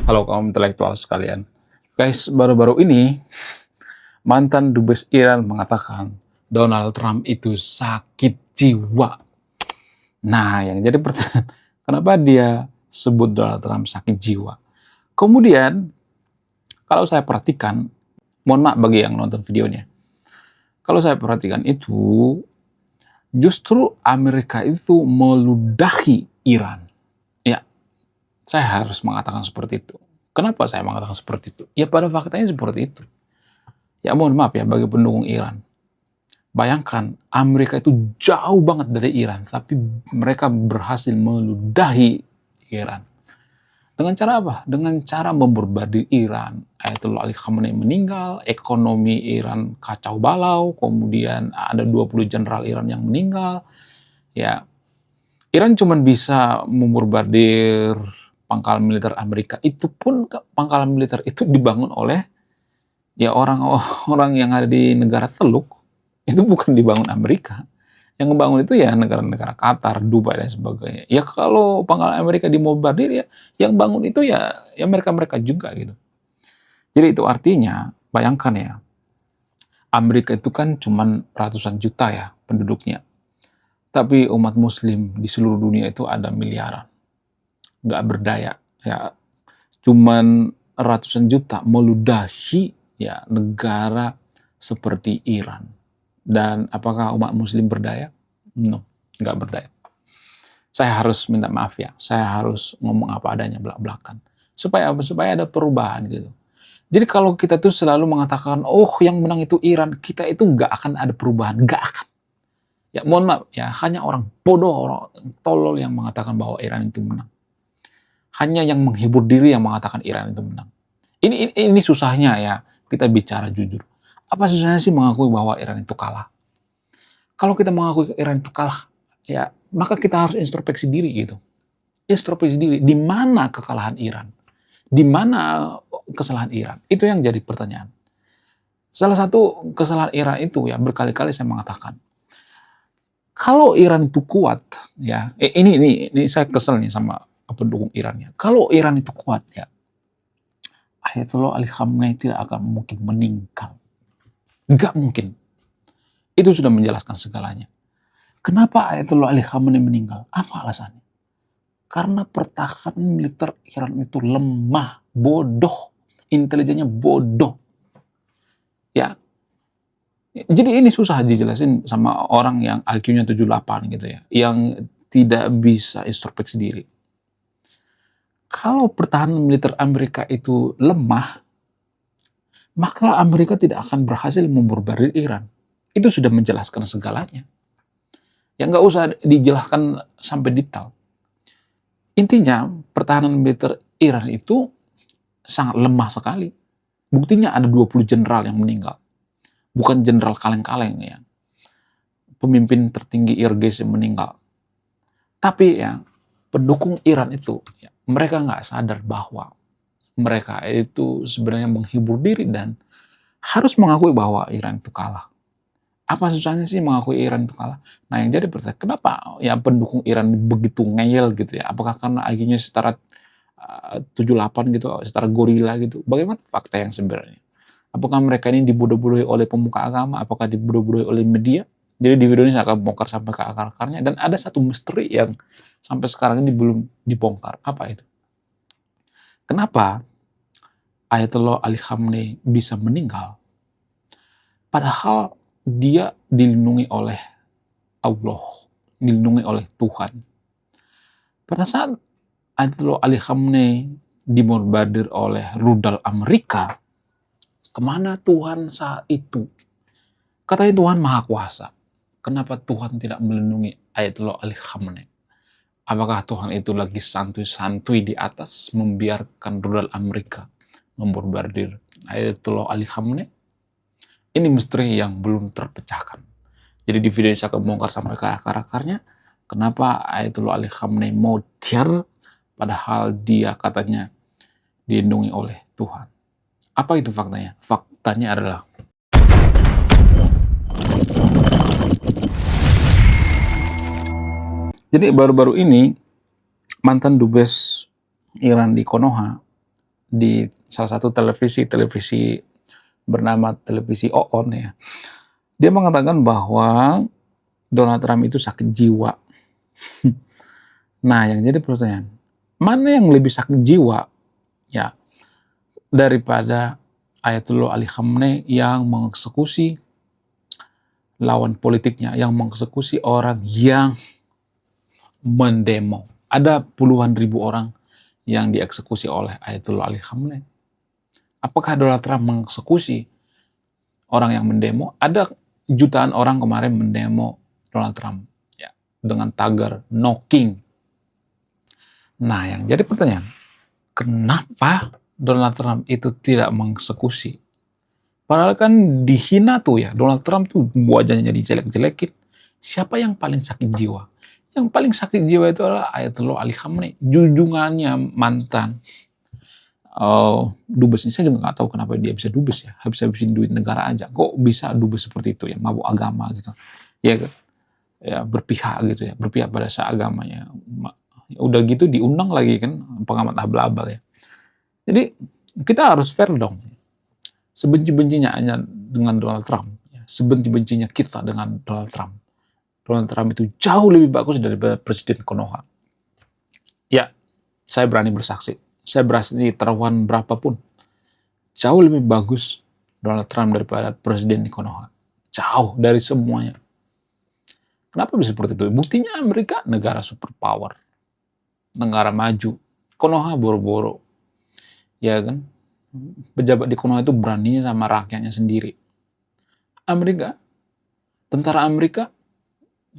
Halo kaum intelektual sekalian. Guys, baru-baru ini mantan dubes Iran mengatakan Donald Trump itu sakit jiwa. Nah, yang jadi pertanyaan, kenapa dia sebut Donald Trump sakit jiwa? Kemudian, kalau saya perhatikan, mohon maaf bagi yang nonton videonya, kalau saya perhatikan itu, justru Amerika itu meludahi Iran. Ya, saya harus mengatakan seperti itu. Kenapa saya mengatakan seperti itu? Ya pada faktanya seperti itu. Ya mohon maaf ya bagi pendukung Iran. Bayangkan Amerika itu jauh banget dari Iran, tapi mereka berhasil meludahi Iran. Dengan cara apa? Dengan cara membombardir Iran. Ayatollah Ali Khamenei meninggal, ekonomi Iran kacau balau, kemudian ada 20 jenderal Iran yang meninggal. Ya, Iran cuma bisa membombardir pangkalan militer Amerika. Itu pun pangkalan militer itu dibangun oleh ya orang-orang yang ada di negara Teluk. Itu bukan dibangun Amerika. Yang ngebangun itu ya negara-negara Qatar, Dubai dan sebagainya. Ya kalau pangkalan Amerika dimombardir ya yang bangun itu ya mereka-mereka juga gitu. Jadi itu artinya bayangkan ya, Amerika itu kan cuman ratusan juta ya penduduknya. Tapi umat muslim di seluruh dunia itu ada miliaran. Nggak berdaya ya, cuman ratusan juta meludahi ya negara seperti Iran. Dan apakah umat muslim berdaya? No, nggak berdaya. Saya harus minta maaf ya, saya harus ngomong apa adanya belak-belakan. Supaya apa? Supaya ada perubahan gitu. Jadi kalau kita tuh selalu mengatakan, oh yang menang itu Iran, kita itu nggak akan ada perubahan, nggak akan. Ya mohon maaf ya, hanya orang bodoh, orang tolol yang mengatakan bahwa Iran itu menang. Hanya yang menghibur diri yang mengatakan Iran itu menang. Ini susahnya ya, kita bicara jujur. Apa susahnya sih mengakui bahwa Iran itu kalah? Kalau kita mengakui Iran itu kalah, ya maka kita harus introspeksi diri gitu. Introspeksi diri, di mana kekalahan Iran? Di mana kesalahan Iran? Itu yang jadi pertanyaan. Salah satu kesalahan Iran itu ya berkali-kali saya mengatakan, kalau Iran itu kuat, ya ini saya kesel nih sama pendukung Iran ya. Kalau Iran itu kuat ya, Ayatollah Ali Khamenei tidak akan mungkin meninggal. Nggak mungkin. Itu sudah menjelaskan segalanya. Kenapa Ayatollah Ali Khamenei meninggal? Apa alasannya? Karena pertahanan militer Iran itu lemah, bodoh, intelijennya bodoh. Ya. Jadi ini susah dijelasin sama orang yang IQ-nya 78 gitu ya, yang tidak bisa introspeksi diri. Kalau pertahanan militer Amerika itu lemah, maka Amerika tidak akan berhasil membombardir Iran. Itu sudah menjelaskan segalanya. Ya nggak usah dijelaskan sampai detail. Intinya pertahanan militer Iran itu sangat lemah sekali. Buktinya ada 20 jenderal yang meninggal. Bukan jenderal kaleng-kaleng ya. Pemimpin tertinggi IRGC meninggal. Tapi ya pendukung Iran itu ya, mereka nggak sadar bahwa mereka itu sebenarnya menghibur diri dan harus mengakui bahwa Iran itu kalah. Apa susahnya sih mengakui Iran itu kalah? Nah yang jadi pertanyaan, kenapa ya pendukung Iran begitu ngeyel gitu ya? Apakah karena IQ-nya setara 78 gitu, setara gorila gitu? Bagaimana fakta yang sebenarnya? Apakah mereka ini dibodoh-bodohi oleh pemuka agama? Apakah dibodoh-bodohi oleh media? Jadi di video ini saya akan bongkar sampai ke akar-akarnya. Dan ada satu misteri yang sampai sekarang ini belum dibongkar. Apa itu? Kenapa Ayatollah Ali Khamenei bisa meninggal? Padahal dia dilindungi oleh Allah, dilindungi oleh Tuhan. Pada saat Ayatollah Ali Khamenei dibombardir oleh rudal Amerika, kemana Tuhan saat itu? Katanya Tuhan Maha Kuasa. Kenapa Tuhan tidak melindungi Ayatollah Ali Khamenei? Apakah Tuhan itu lagi santuy-santuy di atas membiarkan rudal Amerika membombardir Ayatollah Ali Khamenei? Ini misteri yang belum terpecahkan. Jadi di video ini saya akan bongkar sampai ke akar-akarnya. Kenapa Ayatollah Ali Khamenei mau tiar padahal dia katanya dilindungi oleh Tuhan. Apa itu faktanya? Faktanya adalah jadi baru-baru ini mantan dubes Iran di Konoha di salah satu televisi bernama televisi OON ya. Dia mengatakan bahwa Donald Trump itu sakit jiwa. Nah, yang jadi pertanyaan, mana yang lebih sakit jiwa ya daripada Ayatollah Ali Khamenei yang mengeksekusi lawan politiknya, yang mengeksekusi orang yang mendemo. Ada puluhan ribu orang yang dieksekusi oleh Ayatollah Ali Khamenei. Apakah Donald Trump mengeksekusi orang yang mendemo? Ada jutaan orang kemarin mendemo Donald Trump ya, dengan tagar "No King". Nah, yang jadi pertanyaan, kenapa Donald Trump itu tidak mengeksekusi? Padahal kan dihina tuh ya, Donald Trump tuh wajahnya jadi jelek-jelekin. Siapa yang paling sakit jiwa? Yang paling sakit jiwa itu adalah Ayatollah Ali Khamenei, junjungannya mantan dubes. Saya juga nggak tahu kenapa dia bisa dubes ya, habis-habisin duit negara aja. Kok bisa dubes seperti itu ya, mabuk agama gitu. Ya, ya berpihak gitu ya, berpihak pada seagamanya. Udah gitu diundang lagi kan pengamat abal-abal ya. Jadi kita harus fair dong. Sebenci-bencinya hanya dengan Donald Trump, ya. Sebenci-bencinya kita dengan Donald Trump. Donald Trump itu jauh lebih bagus daripada Presiden Konoha. Ya, saya berani bersaksi. Saya berani taruhan berapapun. Jauh lebih bagus Donald Trump daripada Presiden Konoha. Jauh dari semuanya. Kenapa bisa seperti itu? Buktinya Amerika negara superpower. Negara maju. Konoha boro-boro. Ya kan? Pejabat di Konoha itu beraninya sama rakyatnya sendiri. Amerika, tentara Amerika,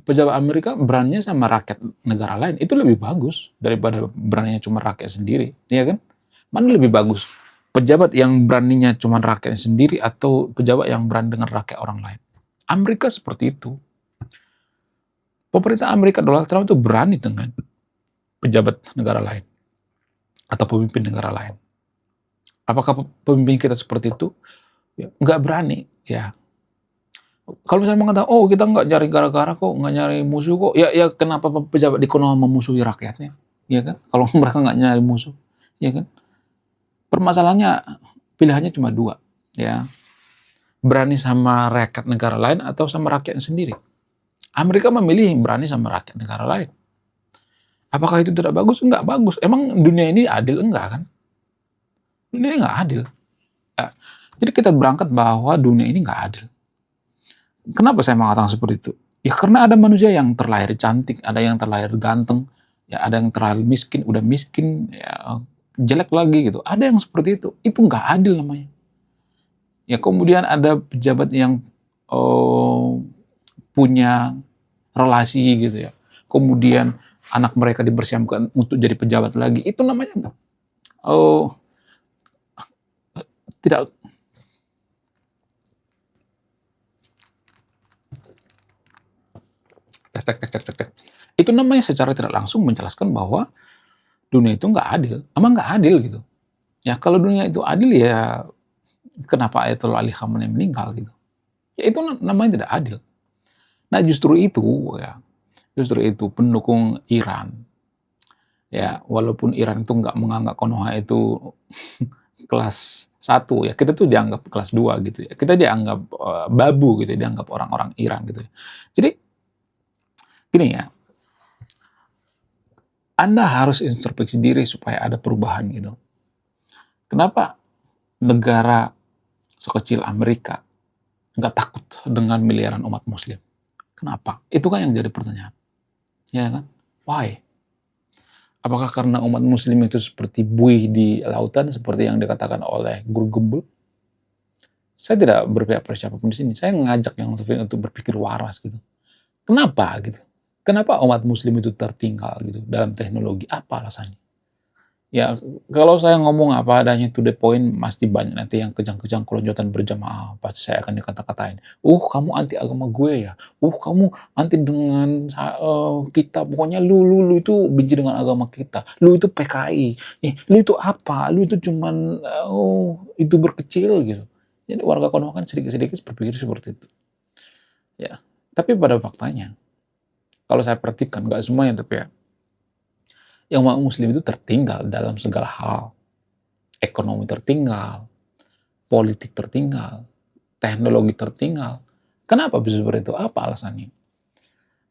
pejabat Amerika beraninya sama rakyat negara lain. Itu lebih bagus daripada beraninya cuma rakyat sendiri. Ya kan? Mana lebih bagus? Pejabat yang beraninya cuma rakyatnya sendiri atau pejabat yang berani dengan rakyat orang lain? Amerika seperti itu. Pemerintah Amerika, Donald Trump itu berani dengan pejabat negara lain atau pemimpin negara lain. Apakah pemimpin kita seperti itu? Ya, nggak berani. Ya, kalau misalnya mengatakan, oh kita nggak nyari gara-gara kok, nggak nyari musuh kok, ya kenapa pejabat di Konoha memusuhi rakyatnya? Ya kan? Kalau mereka nggak nyari musuh, ya kan? Permasalahannya pilihannya cuma dua, ya. Berani sama rakyat negara lain atau sama rakyatnya sendiri. Amerika memilih berani sama rakyat negara lain. Apakah itu tidak bagus? Enggak bagus. Emang dunia ini adil? Enggak kan? Dunia ini enggak adil. Ya. Jadi kita berangkat bahwa dunia ini enggak adil. Kenapa saya mengatakan seperti itu? Ya karena ada manusia yang terlahir cantik, ada yang terlahir ganteng, ya ada yang terlahir miskin, udah miskin, ya jelek lagi gitu. Ada yang seperti itu. Itu enggak adil namanya. Ya kemudian ada pejabat yang punya relasi gitu ya. Kemudian anak mereka dipersiapkan untuk jadi pejabat lagi. Itu namanya tidak. Itu namanya secara tidak langsung menjelaskan bahwa dunia itu nggak adil. Emang nggak adil gitu. Ya kalau dunia itu adil ya kenapa Ayatollah Ali Khamenei meninggal gitu. Ya itu namanya tidak adil. Nah justru itu pendukung Iran. Ya walaupun Iran itu nggak menganggap Konoha itu kelas 1 ya, kita tuh dianggap kelas 2 gitu ya. Kita dianggap babu gitu ya, dianggap orang-orang Iran gitu ya. Jadi gini ya, Anda harus introspeksi diri supaya ada perubahan gitu. Kenapa negara sekecil Amerika nggak takut dengan miliaran umat muslim? Kenapa? Itu kan yang jadi pertanyaan. Ya kan? Why? Apakah karena umat muslim itu seperti buih di lautan, seperti yang dikatakan oleh Guru Gembul? Saya tidak berpihak pada siapapun di sini. Saya mengajak yang untuk berpikir waras gitu. Kenapa gitu? Kenapa umat muslim itu tertinggal gitu dalam teknologi? Apa alasannya? Ya, kalau saya ngomong apa adanya to the point, pasti banyak nanti yang kejang-kejang kelonjotan berjamaah. Pasti saya akan dikata-katain, kamu anti agama gue ya? Kamu anti dengan kita. Pokoknya lu itu benci dengan agama kita. Lu itu PKI. Lu itu apa? Lu itu cuman itu berkecil gitu. Jadi warga Konoha kan sedikit-sedikit berpikir seperti itu. Ya, tapi pada faktanya, kalau saya perhatikan, nggak semuanya tapi ya, yang umat muslim itu tertinggal dalam segala hal. ekonomi tertinggal, politik tertinggal, teknologi tertinggal. Kenapa bisa seperti itu? Apa alasannya?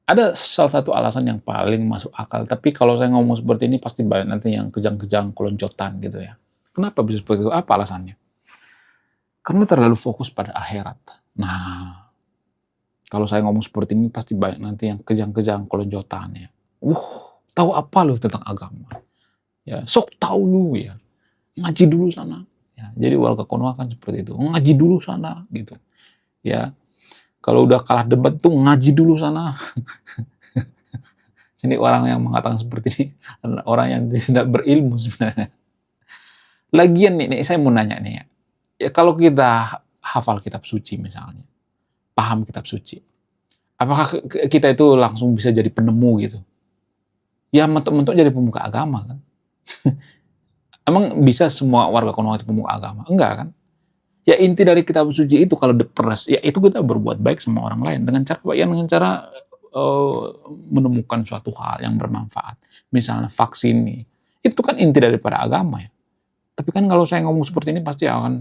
Ada salah satu alasan yang paling masuk akal, tapi kalau saya ngomong seperti ini pasti banyak nanti yang kejang-kejang, keloncotan gitu ya. Kenapa bisa seperti itu? Apa alasannya? Karena terlalu fokus pada akhirat. Nah, kalau saya ngomong seperti ini pasti banyak nanti yang kejang-kejang, keloncotan ya. Tahu apa lu tentang agama? Ya, sok tahu lu ya. Ngaji dulu sana. Ya, jadi warga Konoha kan seperti itu. Ngaji dulu sana gitu. Ya, kalau udah kalah debat tuh ngaji dulu sana. Ini orang yang mengatakan seperti ini orang yang tidak berilmu sebenarnya. Lagian nih saya mau nanya nih ya. Ya kalau kita hafal kitab suci misalnya, paham kitab suci, apakah kita itu langsung bisa jadi penemu gitu? Ya mentok-mentok jadi pemuka agama kan? Emang bisa semua warga Konoha itu pemuka agama? Enggak kan? Ya inti dari kitab suci itu kalau diperas, ya itu kita berbuat baik sama orang lain dengan cara menemukan suatu hal yang bermanfaat. Misalnya vaksin nih, itu kan inti daripada agama ya. Tapi kan kalau saya ngomong seperti ini pasti akan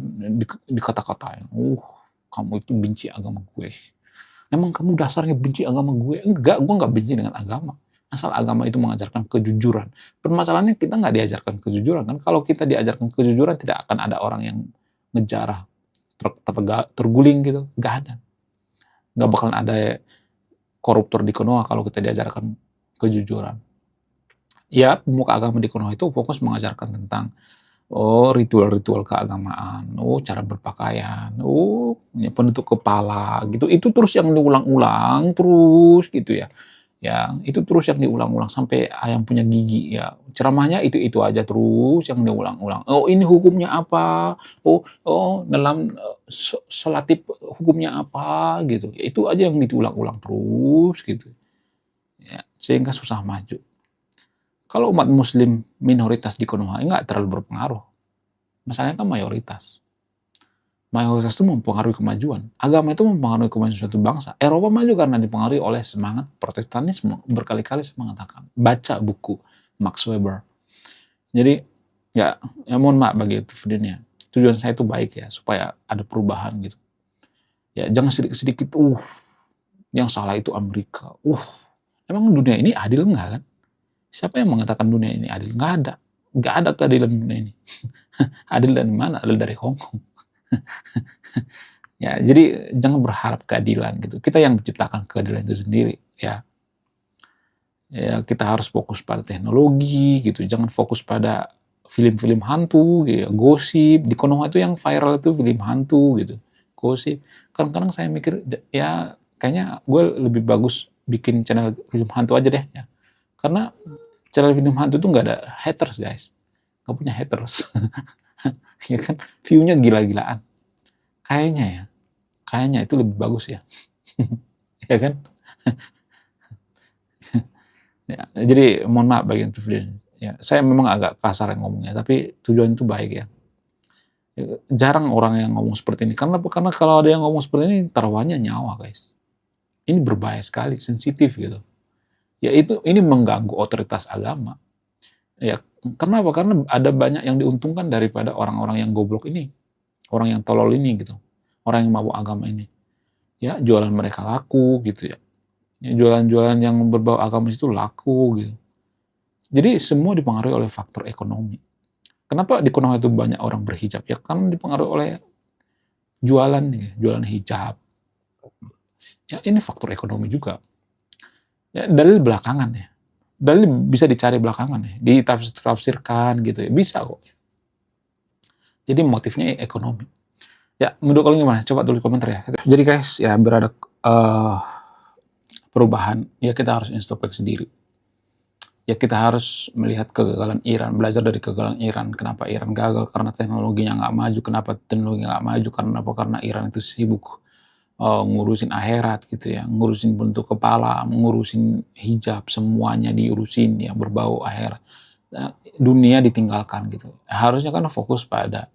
dikata-katain, kamu itu benci agama gue. Emang kamu dasarnya benci agama gue? Enggak, gue nggak benci dengan agama. Asal agama itu mengajarkan kejujuran. Permasalahannya kita nggak diajarkan kejujuran kan. Kalau kita diajarkan kejujuran tidak akan ada orang yang ngejarah, terguling gitu. Nggak ada. Nggak bakalan ada koruptor di Konoha kalau kita diajarkan kejujuran. Ya, pemuka agama di Konoha itu fokus mengajarkan tentang ritual-ritual keagamaan, cara berpakaian, penutup kepala gitu. Itu terus yang diulang-ulang terus gitu ya. Ya, itu terus yang diulang-ulang sampai ayam punya gigi ya. Ceramahnya itu aja terus yang diulang-ulang. Ini hukumnya apa? Dalam sholatib hukumnya apa gitu. Ya, itu aja yang diulang-ulang terus gitu. Ya, sehingga susah maju. Kalau umat muslim minoritas di Konoha enggak terlalu berpengaruh. Masalahnya kan mayoritas. Mayoritas itu mempengaruhi kemajuan. Agama itu mempengaruhi kemajuan suatu bangsa. Eropa maju karena dipengaruhi oleh semangat Protestanisme. Berkali-kali saya mengatakan. Baca buku Max Weber. Jadi, ya mohon maaf bagi itu videonya. Tujuan saya itu baik ya, supaya ada perubahan gitu. Ya, jangan sedikit-sedikit, yang salah itu Amerika. Emang dunia ini adil enggak kan? Siapa yang mengatakan dunia ini adil? Nggak ada. Nggak ada keadilan dunia ini. Adil dari mana? Adil dari Hong Kong. Ya, jadi jangan berharap keadilan gitu. Kita yang menciptakan keadilan itu sendiri ya. Ya, kita harus fokus pada teknologi gitu. Jangan fokus pada film-film hantu, gitu, gosip. Di Konoha itu yang viral itu film hantu gitu. Gosip. Kadang-kadang saya mikir ya kayaknya gue lebih bagus bikin channel film hantu aja deh ya. Karena channel film hantu itu nggak ada haters guys, nggak punya haters, ya kan, view-nya gila-gilaan, kayaknya itu lebih bagus ya, ya kan, ya, jadi mohon maaf bagi yang video ya, saya memang agak kasar yang ngomongnya, tapi tujuan itu baik ya. Jarang orang yang ngomong seperti ini, karena kalau ada yang ngomong seperti ini, taruhannya nyawa guys, ini berbahaya sekali, sensitif gitu. Ya ini mengganggu otoritas agama. Ya, kenapa? Karena ada banyak yang diuntungkan daripada orang-orang yang goblok ini. Orang yang tolol ini gitu. Orang yang mabuk agama ini. Ya, jualan mereka laku gitu ya. Jualan-jualan yang berbau agama itu laku gitu. Jadi semua dipengaruhi oleh faktor ekonomi. Kenapa di Konoha itu banyak orang berhijab? Ya karena dipengaruhi oleh jualan hijab. Ya ini faktor ekonomi juga. Ya, dalil belakangan ya. Dalil bisa dicari belakangan ya. Ditafsirkan gitu ya. Bisa kok. Jadi motifnya ekonomi. Ya, menurut kalian gimana? Coba tulis komentar ya. Jadi guys, ya biar ada perubahan, ya kita harus introspeksi diri. Ya kita harus melihat kegagalan Iran, belajar dari kegagalan Iran. Kenapa Iran gagal? Karena teknologinya nggak maju. Kenapa teknologinya nggak maju? Karena Iran itu sibuk ngurusin akhirat gitu ya, ngurusin bentuk kepala, ngurusin hijab, semuanya diurusin ya, berbau akhirat. Nah, dunia ditinggalkan gitu. Harusnya kan fokus pada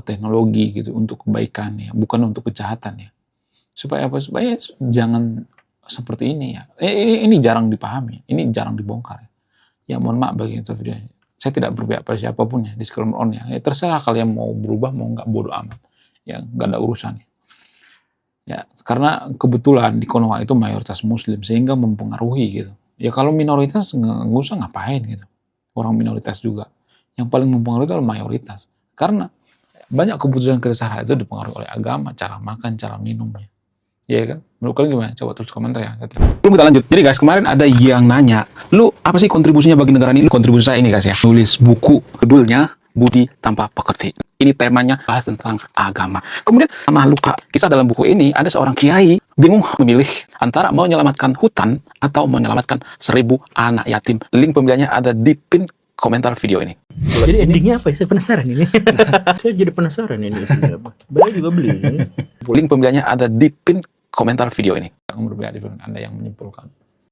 teknologi gitu untuk kebaikan ya, bukan untuk kejahatan ya. Supaya apa? Supaya jangan seperti ini ya. Ini jarang dipahami, ini jarang dibongkar. Ya mohon maaf bagi itu videonya. Saya tidak berpihak pada siapapun ya, disclaimer on ya. Ya terserah kalian mau berubah, mau nggak, bodo amat. Ya nggak ada urusan. Ya, karena kebetulan di Konoha itu mayoritas Muslim sehingga mempengaruhi gitu. Ya kalau minoritas nggak usah ngapain gitu. Orang minoritas juga. Yang paling mempengaruhi itu adalah mayoritas. Karena banyak keputusan kita sehari itu dipengaruhi oleh agama, cara makan, cara minumnya. Iya kan? Menurut kalian gimana? Coba tulis komentar ya. Belum kita lanjut. Jadi guys, kemarin ada yang nanya, lu apa sih kontribusinya bagi negara ini? Lu kontribusi saya ini guys ya. Nulis buku, judulnya Budi Tanpa Pekerti. Ini temanya bahas tentang agama. Kemudian sama luka. Kisah dalam buku ini ada seorang kiai bingung memilih antara menyelamatkan hutan atau menyelamatkan 1000 anak yatim. Link pembeliannya ada di pin komentar video ini. Jadi endingnya apa ya? Saya penasaran ini. Saya jadi penasaran ini isinya apa. Beliau juga beli ini. Link pembeliannya ada di pin komentar video ini. Kamu berbeda di Anda yang menyimpulkan.